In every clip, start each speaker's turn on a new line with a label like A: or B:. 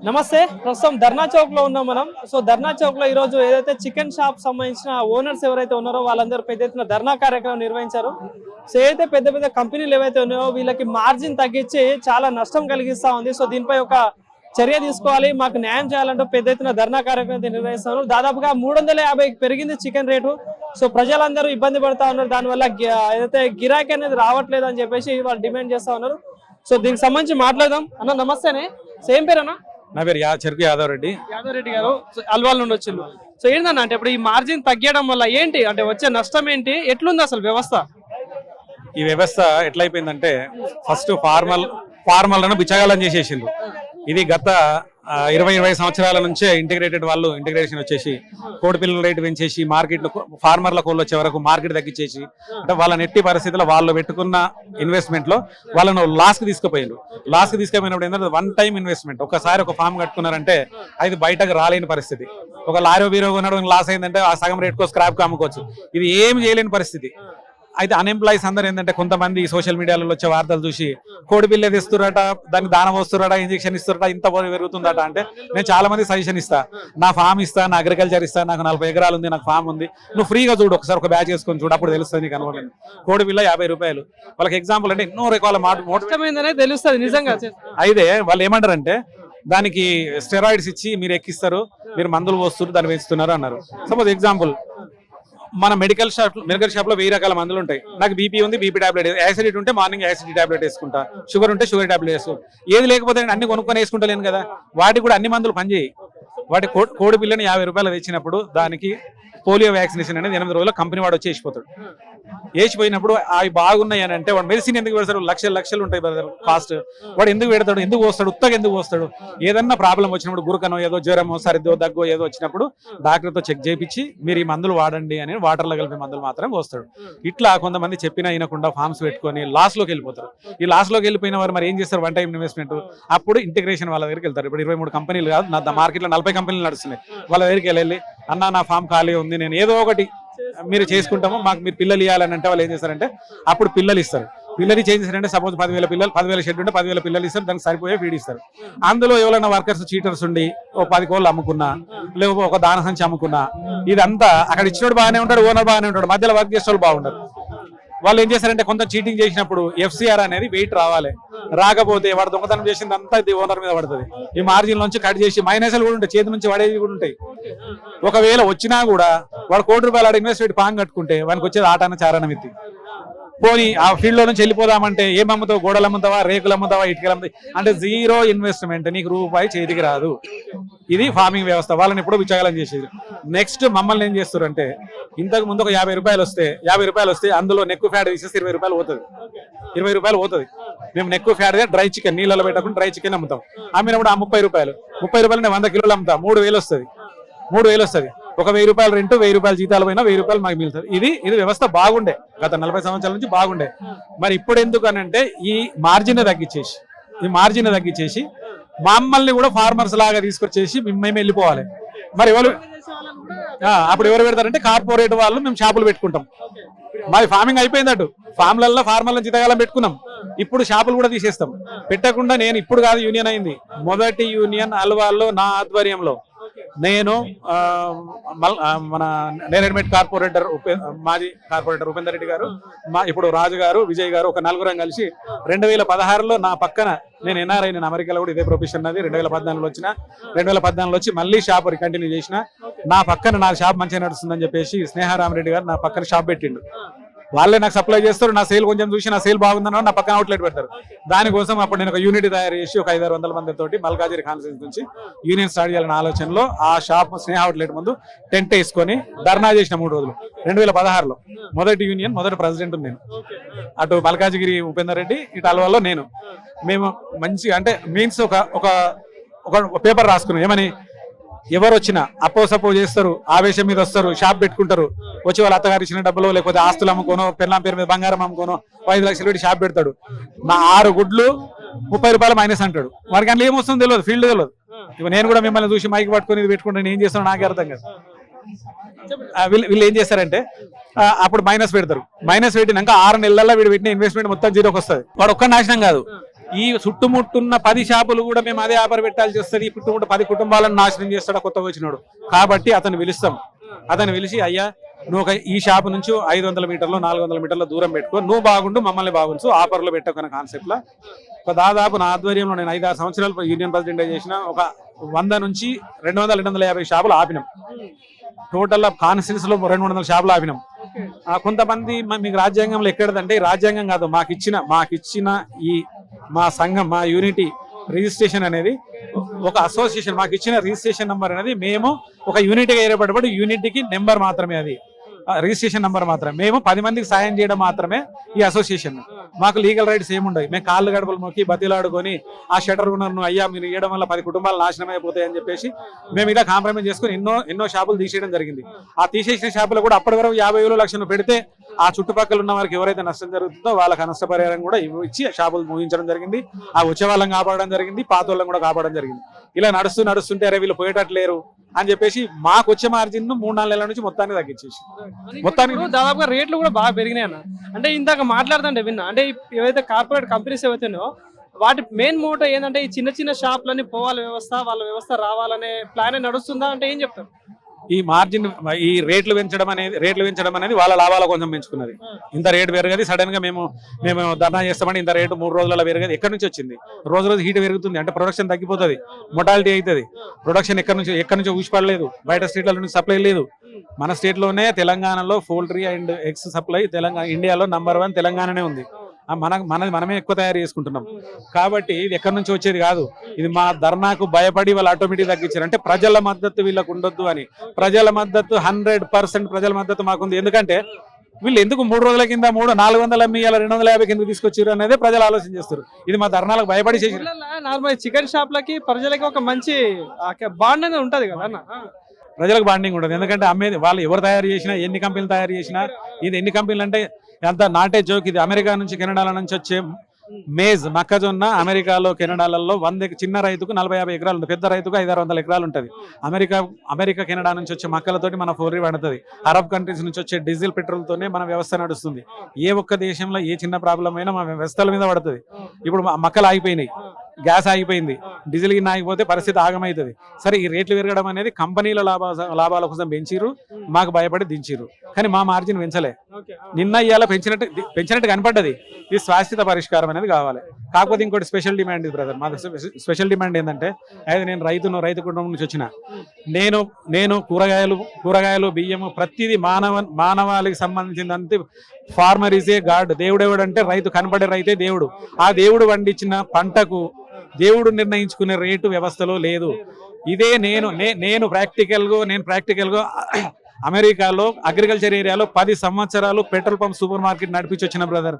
A: నమస్తే. ప్రస్తుతం ధర్నా చౌక్ లో ఉన్నాం మనం. సో ధర్నా చౌక్ లో ఈ రోజు ఏదైతే చికెన్ షాప్ సంబంధించిన ఓనర్స్ ఎవరైతే ఉన్నారో వాళ్ళందరూ పెద్ద ఎత్తున ధర్నా కార్యక్రమం నిర్వహించారు. సో ఏదైతే పెద్ద పెద్ద కంపెనీలు ఏవైతే ఉన్నాయో వీళ్ళకి మార్జిన్ తగ్గించి చాలా నష్టం కలిగిస్తా ఉంది. సో దీనిపై ఒక చర్య తీసుకోవాలి, మాకు న్యాయం చేయాలంటూ పెద్ద ఎత్తున ధర్నా కార్యక్రమం నిర్వహిస్తున్నారు. దాదాపుగా 350 పెరిగింది చికెన్ రేటు. సో ప్రజలందరూ ఇబ్బంది పడతా ఉన్నారు. దానివల్ల ఏదైతే గిరాకీ అనేది రావట్లేదు అని చెప్పేసి వాళ్ళు డిమాండ్ చేస్తా ఉన్నారు. సో దీనికి సంబంధించి మాట్లాడదాం. అన్న నమస్తేనే, సేమ్ పేరు అన్న?
B: నా పేరు చెరుకు యాదవ్ రెడ్డి.
A: యాదవ్ రెడ్డి గారు అల్వాల్ నుండి వచ్చిండు. సో ఏంటన్నా అంటే ఇప్పుడు ఈ మార్జిన్ తగ్గడం వల్ల ఏంటి అంటే వచ్చే నష్టం ఏంటి, ఎట్లుంది అసలు వ్యవస్థ?
B: ఈ వ్యవస్థ ఎట్లయిపోయిందంటే ఫస్ట్ ఫార్మల్లను బిచ్చగాళ్ళని చేసేసిండ్రు. ఇది గత 20 సంవత్సరాల నుంచే ఇంటిగ్రేషన్ వచ్చేసి కోడి పిల్లల రేటు పెంచేసి మార్కెట్లో ఫార్మర్ల కోళ్ళు వచ్చే వరకు మార్కెట్ తగ్గించేసి అంటే వాళ్ళ నెట్టి పరిస్థితుల్లో వాళ్ళు పెట్టుకున్న ఇన్వెస్ట్మెంట్ లో వాళ్ళను లాస్ కి తీసుకుపోయినప్పుడు ఏంటంటే వన్ టైం ఇన్వెస్ట్మెంట్. ఒకసారి ఒక ఫామ్ కట్టుకున్నారంటే అది బయటకు రాలేని పరిస్థితి. ఒక లారీ బీరో కొనడం లాస్ అయిందంటే ఆ సగం రేట్కో స్క్రాప్ అమ్ముకోవచ్చు. ఇది ఏం చేయలేని పరిస్థితి. అయితే అన్ఎంప్లాయీస్ అందరూ ఏంటంటే కొంతమంది సోషల్ మీడియాలో వచ్చే వార్తలు చూసి కోడి పిల్ల తెస్తురట, దానికి దానం వస్తురట, ఇంజక్షన్ ఇస్తురట, ఇంత పెరుగుతుందట అంటే నేను చాలా మంది సజెషన్ ఇస్తా, నా ఫామ్ ఇస్తా, నా అగ్రికల్చర్ ఇస్తా, నాకు 40 ఎకరాలు ఉంది, నాకు ఫామ్ ఉంది, నువ్వు ఫ్రీగా చూడు, ఒకసారి ఒక బ్యాచ్ చేసుకొని చూడు, అప్పుడు తెలుస్తుంది నీకు అనుకోలేదు. కోడి పిల్ల 50 రూపాయలు. వాళ్ళకి ఎగ్జాంపుల్ అంటే ఎన్నో రకాల
A: తెలుస్తుంది నిజంగా.
B: అయితే వాళ్ళు ఏమంటారంటే దానికి స్టెరాయిడ్స్ ఇచ్చి మీరు ఎక్కిస్తారు, మీరు మందులు పోస్తారు, దాన్ని పెంచుతున్నారు అన్నారు. సపోజ్ ఎగ్జాంపుల్, మన మెడికల్ షాప్ లో 1000 రకాల మందులు ఉంటాయి. నాకు బీపీ ఉంది, బీపీ టాబ్లెట్, యాసిడిటీ ఉంటే మార్నింగ్ యాసిడిటీ టాబ్లెట్ వేసుకుంటా, షుగర్ ఉంటే షుగర్ టాబ్లెట్ వేసుకుంటా. ఏది లేకపోతే అన్ని కొనుక్కొని వేసుకుంటలేను కదా. వాటికి కూడా అన్ని మందులు పనిచేయి. వాటి కోడి పిల్లని 50 రూపాయలు తెచ్చినప్పుడు దానికి పోలియో వ్యాక్సినేషన్ అనేది 8 రోజుల్లో కంపెనీ వాడు వచ్చి వేసిపోతాడు. వేసిపోయినప్పుడు అవి బాగున్నాయి అని అంటే వాడు మెడిసిన్ ఎందుకు పెడతాడు? లక్షలు ఉంటాయి బ్రదర్ కాస్ట్. వాడు ఎందుకు పెడతాడు? ఎందుకు పోస్తాడు? ఉత్తగా ఎందుకు పోస్తాడు? ఏదన్నా ప్రాబ్లం వచ్చినప్పుడు, గురకనో ఏదో జ్వరమో సరిదో దగ్గో ఏదో వచ్చినప్పుడు డాక్టర్తో చెక్ చేయించి మీరు ఈ మందులు వాడండి అని వాటర్లో కలిపే మందులు మాత్రం పోస్తాడు. ఇట్లా కొంతమంది చెప్పినా వినకుండా ఫార్మ్స్ పెట్టుకొని లాస్లోకి వెళ్ళిపోతారు. ఈ లాస్లోకి వెళ్ళిపోయిన వారు మరి ఏం చేస్తారు? One time investment. అప్పుడు ఇంటిగ్రేషన్ వాళ్ళ దగ్గరికి వెళ్తారు. ఇప్పుడు 23 కంపెనీలు కాదు, నా మార్కెట్లో 40 కంపెనీలు నడుస్తున్నాయి. వాళ్ళ దగ్గరికి వెళ్ళి అన్న నా ఫామ్ ఖాళీ ఉంది, నేను ఏదో ఒకటి మీరు చేసుకుంటాము, మాకు మీరు పిల్లలు ఇవ్వాలని అంటే వాళ్ళు ఏం చేస్తారంటే అప్పుడు పిల్లలు ఇస్తారు. పిల్లలు చేంజ్ చేస్తారంటే సపోజ్ 10,000 పిల్లలు, 10,000 షెడ్ ఉంటే 10,000 పిల్లలు ఇస్తారు. దానికి సరిపోయే ఫీడ్ ఇస్తారు. అందులో ఎవరైనా వర్కర్స్ చీటర్స్ ఉండి ఓ 10 కోళ్ళు అమ్ముకున్నా, లేకపోతే ఒక దాన సంచి అమ్ముకున్నా, ఇదంతా అక్కడ ఇచ్చినోడు బాగానే ఉంటాడు, ఓనర్ బాగానే ఉంటాడు, మధ్యలో వర్క్ చేసే వాళ్ళు బాగుంటారు. వాళ్ళు ఏం చేస్తారంటే కొంత చీటింగ్ చేసినప్పుడు FCR అనేది వెయిట్ రావాలి. రాకపోతే వాడు దొంగతనం చేసిందంతా ఇది ఓనర్ మీద పడుతుంది. ఈ మార్జిన్ నుంచి కట్ చేసి మైనస్లు కూడా ఉంటాయి, చేతి నుంచి పడేవి కూడా ఉంటాయి. ఒకవేళ వచ్చినా కూడా వాడు ₹1,00,00,000 ఇన్వెస్ట్ పెట్టి పాంగ్ కట్టుకుంటే వానికి వచ్చేది ఆటాన చారణ మిత్తి. పోనీ ఆ ఫీల్డ్ లో నుంచి వెళ్ళిపోదామంటే ఏం అమ్ముతావు? గోడలు అమ్ముతావా, రేకులు అమ్ముతావా, ఇటుకలు అమ్ముతాయి అంటే జీరో ఇన్వెస్ట్మెంట్, నీకు రూపాయి చేతికి రాదు. ఇది ఫార్మింగ్ వ్యవస్థ. వాళ్ళని ఎప్పుడో విచారం చేసేది. నెక్స్ట్ మమ్మల్ని ఏం చేస్తారు అంటే ఇంతకు ముందు ఒక 50 రూపాయలు వస్తే అందులో నెక్కు ఫ్యాట్ తీసేసి 20 రూపాయలు పోతుంది. మేము నెక్కు ఫ్యాట్ డ్రై చికెన్ నీళ్ళలో పెట్టకుండా డ్రై చికెన్ అమ్ముతాం. అమ్మినప్పుడు ఆ 30 రూపాయలు 100 కిలోలు అమ్ముతాం, 3,000 వస్తుంది. ఒక 1,000 రూపాయలు రెంట్, 1,000 రూపాయలు జీతాలు పోయినా 1,000 రూపాయలు మాకు మిగులుతుంది. ఇది వ్యవస్థ బాగుండే గత 40 సంవత్సరాల నుంచి బాగుండే. మరి ఇప్పుడు ఎందుకు అనంటే ఈ మార్జిన్ తగ్గించేసి మమ్మల్ని కూడా ఫార్మర్స్ లాగా తీసుకొచ్చేసి మేము వెళ్ళిపోవాలి. మరి అప్పుడు ఎవరు పెడతారంటే కార్పొరేట్ వాళ్ళు. మేము షాపులు పెట్టుకుంటాం. మాది ఫార్మింగ్ అయిపోయిందటు, ఫార్మర్లను జీతకాలం పెట్టుకున్నాం. ఇప్పుడు షాపులు కూడా తీసేస్తాం. పెట్టకుండా నేను ఇప్పుడు కాదు, యూనియన్ అయింది. మొదటి యూనియన్ అల్వాల్లో నా ఆధ్వర్యంలో నేను మన నేరేడ్మెట్ కార్పొరేటర్ మాజీ కార్పొరేటర్ ఉపేందర్ రెడ్డి గారు, ఇప్పుడు రాజు గారు, విజయ్ గారు, ఒక 4 కలిసి 2016లో నా పక్కన, నేను NRI, నేను అమెరికాలో కూడా ఇదే ప్రొఫెషన్ నాది. 2014లో వచ్చిన, 2014లో వచ్చి మళ్ళీ షాప్ కంటిన్యూ చేసిన. నా పక్కన నా షాప్ మంచిగా నడుస్తుందని చెప్పేసి స్నేహారామరెడ్డి గారు నా పక్కన షాప్ పెట్టిండు. వాళ్ళే నాకు సప్లై చేస్తారు. నా సేల్ కొంచెం చూసి నా సేల్ బాగుందన్న నా పక్కన అవుట్లెట్ పెడతారు. దానికోసం అప్పుడు నేను ఒక యూనిట్ తయారు చేసి ఒక 500-600 మందితోటి మల్కాజిరి కాన్ఫరెన్స్ నుంచి యూనియన్ స్టార్ట్ చేయాలన్న ఆలోచనలో ఆ షాప్ స్నేహ అవుట్లెట్ ముందు టెంట్ వేసుకొని ధర్నా చేసిన 3 రోజులు. 2016లో మొదటి యూనియన్, మొదటి ప్రెసిడెంట్ నేను. అటు మల్కాజిగిరి ఉపేందర్ రెడ్డి, ఇటు అల్వాల్లో నేను. మేము మంచి అంటే మీన్స్ ఒక పేపర్ రాసుకున్నాం. ఏమని? ఎవరు వచ్చినా సపో చేస్తారు, ఆవేశం మీద వస్తారు, షాప్ పెట్టుకుంటారు. వచ్చి వాళ్ళ అత్తగారు ఇచ్చిన డబ్బులు లేకపోతే ఆస్తులు అమ్ముకోనో, పెళ్ళాం పేరు మీద బంగారం అమ్ముకోనో 5 లక్షలు పెట్టి షాప్ పెడతాడు. నా 6 గుడ్లు 30 రూపాయలు మైనస్ అంటాడు. వారికి అందులో ఏమొస్తుందో తెలియదు, ఫీల్డ్ తెలియదు. ఇక నేను కూడా మిమ్మల్ని చూసి మైక్ పట్టుకొని ఇది పెట్టుకుంటే నేను ఏం చేస్తాను నాకే అర్థం కాదు. వీళ్ళు ఏం చేస్తారంటే అప్పుడు మైనస్ పెడతారు. మైనస్ పెట్టినాక 6 నెలల్లో వీడు పెట్టిన ఇన్వెస్ట్మెంట్ మొత్తం జీరోకి వస్తుంది. వాడు ఒక్క నాశనం కాదు, ఈ చుట్టుముట్టున్న 10 షాపులు కూడా మేము అదే ఆఫర్ పెట్టాల్సి వస్తుంది. చుట్టుముట్టు 10 కుటుంబాలను నాశనం చేస్తాడు కొత్తగా వచ్చినాడు. కాబట్టి అతను పిలుస్తాం. అతను పిలిచి అయ్యా నువ్వు ఈ షాపు నుంచి 500 మీటర్లు 400 మీటర్ల దూరం పెట్టుకో, నువ్వు బాగుండు మమ్మల్ని బాగుంచు, ఆఫర్లో పెట్టకున్న కాన్సెప్ట్ లో దాదాపు నా ఆధ్వర్యంలో నేను 5-6 సంవత్సరాలు యూనియన్ ప్రెసిడెంట్ చేసిన ఒక 100 నుంచి 200-250 షాపులు ఆపినాం. టోటల్ కాన్స్టిట్యూన్స్ లో 200 షాపులు ఆపినాం. కొంతమంది మీకు రాజ్యాంగంలో ఎక్కడదంటే రాజ్యాంగం కాదు, మాకిచ్చిన ఈ మా సంఘం మా యూనిటీ రిజిస్ట్రేషన్ అనేది ఒక అసోసియేషన్, మాకు ఇచ్చిన రిజిస్ట్రేషన్ నెంబర్ అనేది మేము ఒక యూనిట్గా ఏర్పడబడి యూనిట్కి నెంబర్ మాత్రమే, అది రిజిస్ట్రేషన్ నెంబర్ మాత్రమే. మేము 10 మందికి సాయం చేయడం మాత్రమే ఈ అసోసియేషన్. మాకు లీగల్ రైట్స్ ఏముండవు. మేము కాళ్ళు గడపలు మొక్కి బతిలాడుకొని ఆ షటర్ ఓనర్ను అయ్యా మీరు ఇవ్వడం వల్ల 10 కుటుంబాలు నాశనం అయిపోతాయి అని చెప్పేసి మేము ఇలా కాంప్రమైజ్ చేసుకుని ఎన్నో షాపులు తీసేయడం జరిగింది. ఆ తీసేసిన షాపులు కూడా అప్పటి వరకు 50,000 లక్షలు పెడితే ఆ చుట్టుపక్కల ఉన్న వారికి ఎవరైతే నష్టం జరుగుతుందో వాళ్ళకి నష్టపరిహారం కూడా ఇచ్చి షాపులు ముగించడం జరిగింది. ఆ వచ్చే వాళ్ళని కాపాడడం జరిగింది, పాత వాళ్ళని కూడా కాపాడడం జరిగింది. ఇలా నడుస్తుంటే అరే వీళ్ళు పోయేటట్లేరు అని చెప్పేసి మాకు వచ్చే మార్జిన్ 3-4 నెలల నుంచి మొత్తాన్ని తగ్గించేసి
A: మొత్తానికి దాదాపుగా రేట్లు కూడా బాగా పెరిగినాయి అన్న. అంటే ఇందాక మాట్లాడుతుంటే విన్నా, అంటే ఏవైతే కార్పొరేట్ కంపెనీస్ ఏవైతేనో వాటి మెయిన్ మోటో ఏంటంటే ఈ చిన్న షాపులని పోవాలి వ్యవస్థ, వాళ్ళ వ్యవస్థ రావాలనే ప్లాన్ నడుస్తుందా అంటే ఏం చెప్తారు?
B: ఈ మార్జిన్ ఈ రేట్లు పెంచడం అనేది వాళ్ళ లాభాల కోసం పెంచుకున్నది. ఇంత రేటు పెరగది సడన్ గా మేము ధర్నా చేస్తామని ఇంత రేటు 3 రోజులలో పెరగదు. ఎక్కడి నుంచి వచ్చింది? రోజు హీట్ పెరుగుతుంది అంటే ప్రొడక్షన్ తగ్గిపోతుంది, మొటాలిటీ అవుతుంది. ప్రొడక్షన్ ఎక్కడి నుంచో ఊసిపడలేదు, బయట స్టేట్ల నుంచి సప్లై లేదు. మన స్టేట్ లోనే తెలంగాణలో పౌల్ట్రీ అండ్ ఎగ్స్ సప్లై ఇండియాలో నంబర్ 1 తెలంగాణనే ఉంది. మనమే ఎక్కువ తయారు చేసుకుంటున్నాం. కాబట్టి ఇది ఎక్కడి నుంచి వచ్చేది కాదు. ఇది మా ధర్నాకు భయపడి వాళ్ళు ఆటోమేటిక్ తగ్గించారు. అంటే ప్రజల మద్దతు వీళ్ళకు ఉండొద్దు అని. ప్రజల మద్దతు 100% ప్రజల మద్దతు మాకుంది. ఎందుకంటే వీళ్ళు ఎందుకు 3 రోజుల కింద 400 అమ్మి 250 కింద తీసుకొచ్చారు అనేది ప్రజలు ఆలోచన చేస్తారు. ఇది మా ధర్నాలకు భయపడి చేసి
A: నార్మల్ చికెన్ షాప్లకి ప్రజలకి ఒక మంచి బాండ్ అనేది ఉంటది కదా అన్న.
B: ప్రజలకు బాండింగ్ ఉంటుంది. ఎందుకంటే అమ్మేది వాళ్ళు ఎవరు తయారు చేసినా, ఎన్ని కంపెనీలు తయారు చేసినా, ఇది ఎన్ని కంపెనీలు అంటే ఎంత నాటే జోక్. ఇది అమెరికా నుంచి కెనడాల నుంచి వచ్చే మేజ్ మొక్కజొన్న అమెరికాలో కెనడాలలో 100 చిన్న రైతుకు 40-50 ఎకరాలు ఉంటుంది, పెద్ద రైతుకు 500-600 ఎకరాలు ఉంటుంది. అమెరికా కెనడా నుంచి వచ్చే మొక్కలతోటి మన పౌల్ట్రీ పండుతుంది. అరబ్ కంట్రీస్ నుంచి వచ్చే డీజిల్ పెట్రోల్ తోనే మన వ్యవస్థ నడుస్తుంది. ఏ ఒక్క దేశంలో ఏ చిన్న ప్రాబ్లం అయినా మన వ్యవస్థల మీద పడుతుంది. ఇప్పుడు మొక్కలు ఆగిపోయినాయి, గ్యాస్ ఆగిపోయింది, డీజిల్ గిన్నె ఆగిపోతే పరిస్థితి ఆగమవుతుంది. సరే ఈ రేట్లు పెరగడం అనేది కంపెనీల లాభాల కోసం పెంచిరు, మాకు భయపడి దించిరు. కానీ మా మార్జిన్ పెంచలే. నిన్న ఇవాళ పెంచినట్టు కనపడ్డది. ఇది శాశ్వత పరిష్కారం అనేది కావాలి. కాకపోతే ఇంకోటి స్పెషల్ డిమాండ్ ఇది బ్రదర్. మాది స్పెషల్ డిమాండ్ ఏంటంటే, అయితే నేను రైతు కుటుంబం నుంచి వచ్చిన నేను కూరగాయలు బియ్యము ప్రతిదీ మానవాళికి సంబంధించిందంతే. Farmer is a god. దేవుడు ఎవడంటే రైతు, కనపడే రైతే దేవుడు. ఆ దేవుడు పండించిన పంటకు దేవుడు నిర్ణయించుకునే రేటు వ్యవస్థలో లేదు. ఇదే నేను ప్రాక్టికల్గా అమెరికాలో అగ్రికల్చర్ ఏరియాలో 10 సంవత్సరాలు పెట్రోల్ పంప్ సూపర్ మార్కెట్ నడిపించి వచ్చిన బ్రదర్.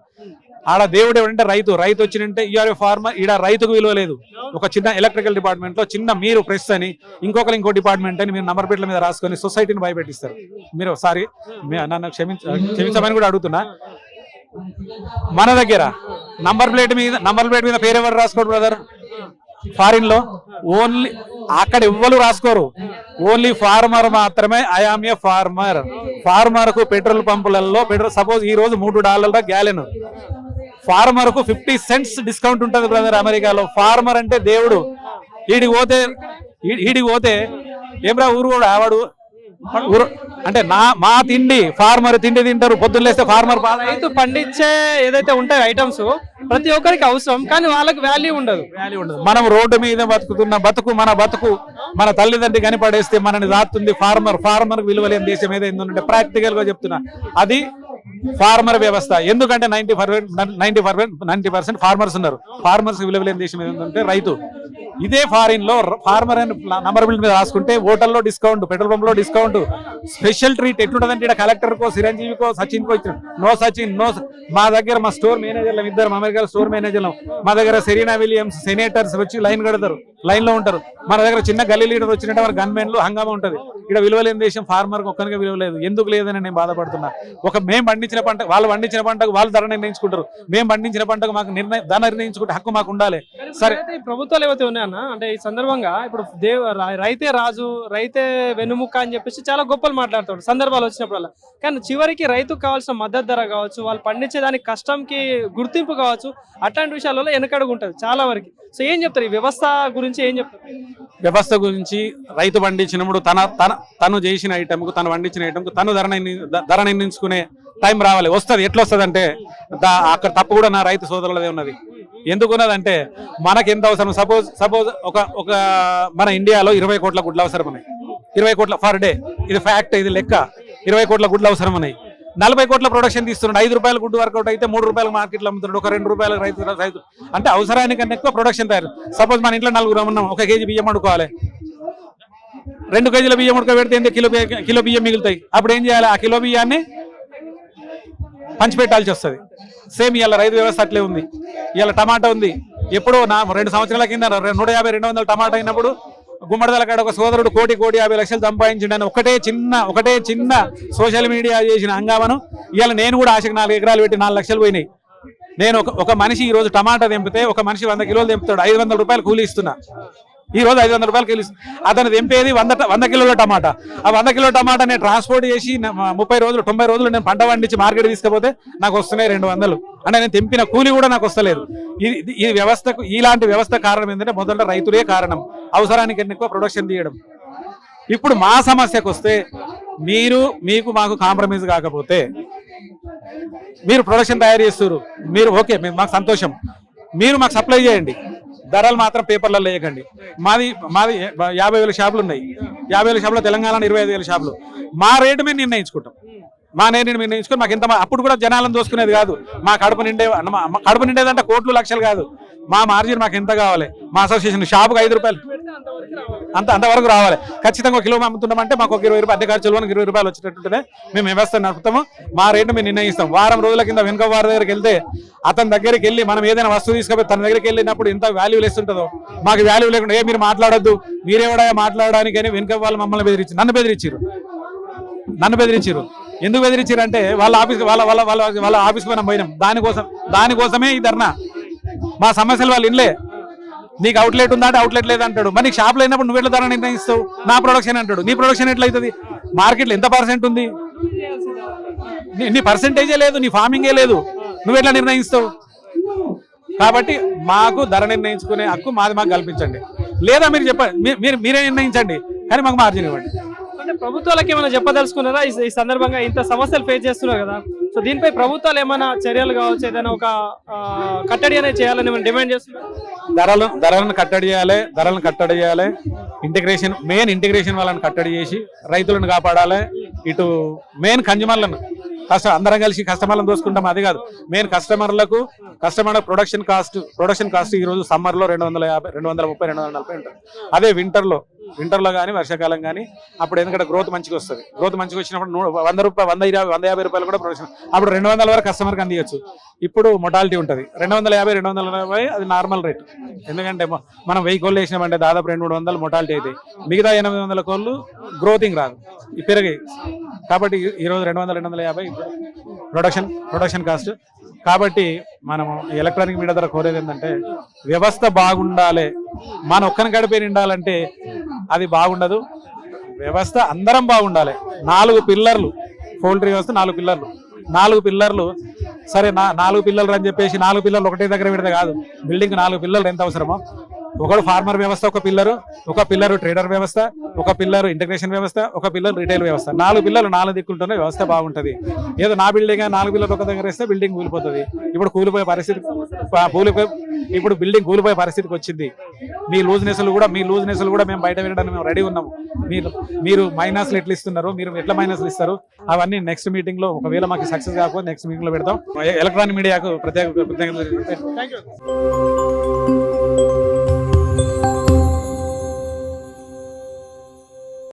B: ఆడ దేవుడు ఎవడంటే రైతు వచ్చినంటే యూఆర్ ఏ ఫార్మర్. ఈడ రైతుకు విలువ లేదు. ఒక చిన్న ఎలక్ట్రికల్ డిపార్ట్మెంట్ లో మీరు ప్రెస్ అని ఇంకో డిపార్ట్మెంట్ అని మీరు నంబర్ ప్లేట్ల మీద రాసుకొని సొసైటీని భయపెట్టిస్తారు. మీరు సారీ నన్ను క్షమించమని కూడా అడుగుతున్నా. మన దగ్గర నంబర్ ప్లేట్ మీద పేరు ఎవరు రాసుకోరు బ్రదర్? ఫారిన్ లో ఓన్లీ అక్కడ ఎవ్వరు రాసుకోరు, ఓన్లీ ఫార్మర్ మాత్రమే. ఐఆమ్ ఏ ఫార్మర్ కు పెట్రోల్ పంపులలో సపోజ్ ఈ రోజు $3 గ్యాలెన్, ఫార్మర్ కు 50 cents డిస్కౌంట్ ఉంటుంది బ్రదర్ అమెరికాలో. ఫార్మర్ అంటే దేవుడు. ఈడికి పోతే ఏమ్రా ఊరు కూడా ఆవాడు అంటే మా తిండి ఫార్మర్ తిండి తింటారు. పొద్దున్న లేస్తే ఫార్మర్
A: రైతు పండించే ఏదైతే ఉంటాయి ఐటమ్స్ ప్రతి ఒక్కరికి అవసరం, కానీ వాళ్ళకి వాల్యూ ఉండదు.
B: మనం రోడ్డు మీద బతుకుతున్న బతుకు మన తల్లిదండ్రి కనిపడేస్తే మనని దాస్తుంది ఫార్మర్ విలువ లేని దేశం ఏదైందంటే ప్రాక్టికల్ గా చెప్తున్నా అది ఫార్మర్ వ్యవస్థ. ఎందుకంటే 90% ఫార్మర్స్ ఉన్నారు. ఫార్మర్స్ విలువ లేని దేశం ఏదంటే రైతు. ఇదే ఫారిన్ లో ఫార్మర్ అని నంబర్ బిల్ మీద రాసుకుంటే హోటల్లో డిస్కౌంట్, పెట్రోల్ పంప్ లో డిస్కౌంట్, స్పెషల్ ట్రీట్. ఎట్లుంటదంటే ఇక్కడ కలెక్టర్ కో, చిరంజీవికో, సచిన్ కో ఇచ్చారు. సచిన్ మా దగ్గర మా స్టోర్ మేనేజర్లు ఇద్దరు అమెరికా స్టోర్ మేనేజర్లు. మా దగ్గర సెరీనా విలియమ్స్ సెనేటర్స్ వచ్చి లైన్ కడతారు, లైన్ లో ఉంటారు. మన దగ్గర చిన్న గల్లీ లీడర్ వచ్చినట్టు వారు గన్మెన్లు హంగామా ఉంటది. ఇక్కడ విలువ లేని దేశం ఫార్మర్ ఒక్కరికి విలువ లేదు. ఎందుకు లేదని నేను బాధపడుతున్నా. మేము పండించిన పంట వాళ్ళు పండించిన పంటకు వాళ్ళు ధర నిర్ణయించుకుంటారు. మేము పండించిన పంటకు మాకు ధర నిర్ణయించుకుంటే హక్కు మాకు ఉండాలి. సరే
A: ఈ ప్రభుత్వాలు ఏవైతే ఉన్నాయన్న అంటే ఈ సందర్భంగా ఇప్పుడు రైతే రాజు రైతే వెన్నుముక్క అని చెప్పేసి చాలా గొప్పలు మాట్లాడతాడు సందర్భాలు వచ్చినప్పుడల్లా. కానీ చివరికి రైతుకు కావాల్సిన మద్దతు ధర కావచ్చు, వాళ్ళు పండించే దాని కష్టంకి గుర్తింపు కావచ్చు, అట్లాంటి విషయాలలో వెనకడుగు ఉంటుంది చాలా వరకు. సో ఏం చెప్తారు ఈ వ్యవస్థ గురించి, ఏం చెప్తారు?
B: వ్యవస్థ గురించి రైతు పండించినప్పుడు తను చేసిన ఐటమ్కు, తను పండించిన ఐటమ్కు తను ధర నిర్ణయించుకునే టైం రావాలి. వస్తుంది. ఎట్లా వస్తుంది అంటే అక్కడ తప్పు కూడా నా రైతు సోదరులదే ఉన్నది. ఎందుకున్నదంటే మనకి ఎంత అవసరం, సపోజ్ ఒక మన ఇండియాలో 20 కోట్ల గుడ్లు అవసరం ఉన్నాయి. 20 కోట్ల ఫర్ డే, ఇది ఫ్యాక్ట్, ఇది లెక్క. 20 కోట్ల గుడ్లు అవసరం ఉన్నాయి. 40 కోట్ల ప్రొడక్షన్ తీస్తున్నాడు. 5 రూపాయల గుడ్డు వర్కౌట్ అయితే 3 రూపాయల మార్కెట్లో అమ్ముతున్నాడు. ఒక 2 రూపాయల రైతు అంటే అవసరానికన్నా ఎక్కువ ప్రొడక్షన్ తయారు. సపోజ్ మన ఇంట్లో 4 ఉన్నాం, 1 కేజీ బియ్యం వండుకోవాలి. 2 కేజీల బియ్యం ఉడకబెడితే కిలో బియ్యం మిగులుతాయి. అప్పుడు ఏం చేయాలి? ఆ కిలో బియ్యాన్ని పంచిపెట్టాల్సి వస్తుంది. సేమ్ ఇవాళ రైతు వ్యవస్థ అట్లే ఉంది. ఇవాళ టమాటా ఉంది. ఎప్పుడో 2 సంవత్సరాల కింద 150-200 టమాటా అయినప్పుడు గుమ్మడిదల కాడ ఒక సోదరుడు 1,50 లక్షలు సంపాదించిండని ఒకటే చిన్న సోషల్ మీడియా చేసిన హంగామను ఇవాళ నేను కూడా ఆశకు 4 ఎకరాలు పెట్టి 4 లక్షలు పోయినాయి. నేను ఒక మనిషి ఈ రోజు టమాటా తెంపితే ఒక మనిషి 100 కిలోలు తెంపుతాడు. 500 రూపాయలు కూలీ ఇస్తున్నా. ఈ రోజు 500 రూపాయలు కూలీ అతను తెంపేది 100 కిలోల టమాటా. ఆ 100 కిలో టమాటా నేను ట్రాన్స్పోర్ట్ చేసి 30 రోజులు 90 రోజులు నేను పంట పండించి మార్కెట్ తీసుకపోతే నాకు వస్తున్నాయి 200. అంటే నేను తెంపిన కూలీ కూడా నాకు వస్తలేదు. ఈ వ్యవస్థకు, ఇలాంటి వ్యవస్థ కారణం ఏంటంటే మొదట రైతులే కారణం. అవసరానికి ఎక్కువ ప్రొడక్షన్ తీయడం. ఇప్పుడు మా సమస్యకు వస్తే మీకు మాకు కాంప్రమైజ్ కాకపోతే మీరు ప్రొడక్షన్ తయారు చేస్తారు, మీరు ఓకే, మాకు సంతోషం. మీరు మాకు సప్లై చేయండి. ధరలు మాత్రం పేపర్లలో వేయకండి. మాది 50,000 షాపులు ఉన్నాయి. 50,000 షాపులో తెలంగాణలో 25,000 షాపులు. మా రేటు మేము నిర్ణయించుకుంటాం. మా నేను నిర్ణయించుకొని మాకు ఎంత, అప్పుడు కూడా జనాలను దోసుకునేది కాదు. మా కడుపు నిండేదంటే కోట్లు లక్షలు కాదు. మా మార్జిన్ మాకు ఎంత కావాలి? మా అసోసియేషన్ షాపుకి 5 రూపాయలు అంతవరకు రావాలి. ఖచ్చితంగా 1 కిలో అమ్ముతున్నామంటే మాకు ఒక 20 రూపాయలు అద్దె ఖర్చులు 20 రూపాయలు వచ్చేటట్టుంటేనే మేము వ్యవస్థ నడుపుతాము. మా రేటు మేము నిర్ణయిస్తాం. వారం రోజుల కింద వెనుక వారి దగ్గరికి వెళ్తే అతని దగ్గరికి వెళ్ళి మనం ఏదైనా వస్తువు తీసుకపోయి తన దగ్గరికి వెళ్ళినప్పుడు ఎంత వాల్యూ లెస్ ఉంటుందో మాకు వాల్యూ లేకుండా మీరు మాట్లాడొద్దు, మీరేవడా మాట్లాడడానికి అని వెనుక వాళ్ళు మమ్మల్ని నన్ను బెదిరించారు. ఎందుకు బెదిరించారు అంటే వాళ్ళ ఆఫీస్కి మనం పోయినాం. దానికోసమే ఈ ధర్నా. మా సమస్యలు వాళ్ళు ఇన్లే. నీకు అవుట్లెట్ ఉందా అంటే అవుట్లెట్ లేదంటాడు. మరి నీకు షాప్లో అయినప్పుడు నువ్వు ఎట్లా ధర నిర్ణయిస్తావు? నా ప్రొడక్షన్ అంటాడు. నీ ప్రొడక్షన్ ఎట్లయితుంది? మార్కెట్లో ఎంత పర్సెంట్ ఉంది? నీ పర్సెంటేజే లేదు, నీ ఫార్మింగే లేదు, నువ్వు ఎట్లా నిర్ణయిస్తావు? కాబట్టి మాకు ధర నిర్ణయించుకునే హక్కు మాకు కల్పించండి. లేదా మీరు చెప్పండి, మీరే నిర్ణయించండి, కానీ మాకు మార్జిన్ ఇవ్వండి.
A: అంటే ప్రభుత్వాలకు ఏమైనా చెప్పదలుచుకున్నారా ఈ సందర్భంగా? ఇంత సమస్యలు ఫేస్ చేస్తున్నారు కదా, సో దీనిపై ప్రభుత్వాలు ఏమైనా చర్యలు కావచ్చు, ఏదైనా ఒక కట్టడి అనేది చేయాలని ఏమైనా డిమాండ్ చేస్తున్నారు?
B: ధరలను కట్టడి చేయాలి. మెయిన్ ఇంటిగ్రేషన్ వాళ్ళని కట్టడి చేసి రైతులను కాపాడాలి. ఇటు మెయిన్ కన్జ్యూమర్లను అందరం కలిసి కస్టమర్లను దోసుకుంటాం, అది కాదు. మెయిన్ కస్టమర్ ప్రొడక్షన్ కాస్ట్ ఈ రోజు సమ్మర్ లో 250, 230, 240 ఉంటుంది. అదే వింటర్లో కానీ వర్షాకాలం కానీ అప్పుడు ఎందుకంటే గ్రోత్ మంచిగా వస్తుంది. గ్రోత్ మంచిగా వచ్చినప్పుడు 100 రూపాయలు, 150 రూపాయలు కూడా ప్రొడక్షన్, అప్పుడు 200 వరకు కస్టమర్కి అందియచ్చు. ఇప్పుడు మొటాలిటీ ఉంటుంది 250, 240 అది నార్మల్ రేట్. ఎందుకంటే మనం 1000 కోళ్ళు వేసినామంటే దాదాపు 200-300 మొటాలిటీ అవుతాయి. మిగతా 800 కోళ్ళు గ్రోతింగ్ రాదు, పెరిగాయి. కాబట్టి ఈరోజు 200-250 ప్రొడక్షన్ కాస్ట్. కాబట్టి మనం ఎలక్ట్రానిక్ మీడియా ద్వారా కోరేది ఏంటంటే వ్యవస్థ బాగుండాలి. మన ఒక్కని గడిపే నిండాలంటే అది బాగుండదు. వ్యవస్థ అందరం బాగుండాలి. 4 పిల్లర్లు, పౌల్ట్రీ వ్యవస్థ 4 పిల్లర్లు సరే. 4 పిల్లర్లు అని చెప్పేసి 4 పిల్లర్లు ఒకటే దగ్గర పెడితే కాదు. బిల్డింగ్ 4 పిల్లర్లు ఎంత అవసరమో, ఒకడు ఫార్మర్ వ్యవస్థ, ఒక పిల్లరు ట్రేడర్ వ్యవస్థ, ఒక పిల్లరు ఇంటిగ్రేషన్ వ్యవస్థ, ఒక పిల్లరు రిటైల్ వ్యవస్థ. 4 పిల్లలు 4 దిక్కులతోనే వ్యవస్థ బాగుంటుంది. ఏదో నా బిల్డింగ్ 4 పిల్లలు ఒక దగ్గర వేస్తే బిల్డింగ్ కూలిపోతుంది. ఇప్పుడు బిల్డింగ్ కూలిపోయే పరిస్థితికి వచ్చింది. మీ లూజ్నెస్లు కూడా మేము బయట వెళ్ళడానికి మేము రెడీ ఉన్నాము. మీరు మైనస్లు ఎట్లా ఇస్తున్నారు, మీరు ఎట్లా మైనస్లు ఇస్తారు, అవన్నీ నెక్స్ట్ మీటింగ్ లో ఒకవేళ మాకు సక్సెస్ కాకపోతే నెక్స్ట్ మీటింగ్ లో పెడతాం. ఎలక్ట్రానిక్ మీడియాకు ప్రత్యేక